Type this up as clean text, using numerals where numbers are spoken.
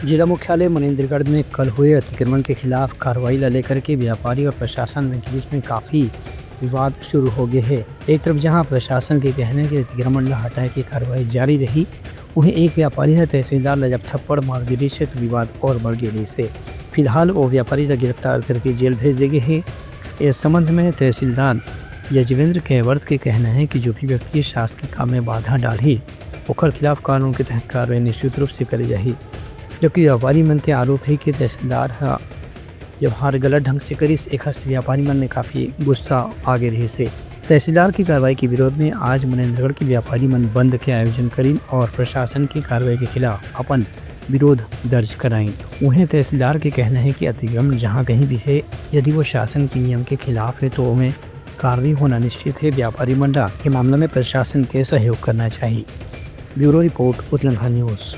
जिला मुख्यालय मनेंद्रगढ़ में कल हुए अतिक्रमण के खिलाफ कार्रवाई ला लेकर के व्यापारी और प्रशासन के बीच में काफ़ी विवाद शुरू हो गए हैं। एक तरफ जहां प्रशासन के कहने के अतिक्रमण ला हटाए की कार्रवाई जारी रही, वहीं एक व्यापारी ने तहसीलदार ला जब थप्पड़ मार गिरी से तो विवाद और बढ़ गए से फिलहाल वो व्यापारी ला गिरफ्तार करके जेल भेज दिए गए हैं। इस संबंध में तहसीलदार यजवेंद्र केवर्त के कहना है कि जो भी व्यक्ति शासकीय काम में बाधा डाली ओकर खिलाफ कानून के तहत कार्रवाई निश्चित रूप से करी जाही। जबकि व्यापारी मन के आरोप है कि तहसीलदार व्यवहार गलत ढंग से करी, एक व्यापारी मन में काफ़ी गुस्सा आगे रही से तहसीलदार की कार्रवाई के विरोध में आज मनेंद्रगढ़ के व्यापारी मन बंद के आयोजन करी और प्रशासन की कार्रवाई के खिलाफ अपन विरोध दर्ज कराई। उन्हें तहसीलदार के कहना है कि अतिक्रमण जहां कहीं भी है, यदि वो शासन के नियम के खिलाफ है तो उन्हें कार्रवाई होना निश्चित है। व्यापारी मंडल के मामले में प्रशासन के सहयोग करना चाहिए। Bureau report Uttarakhand news.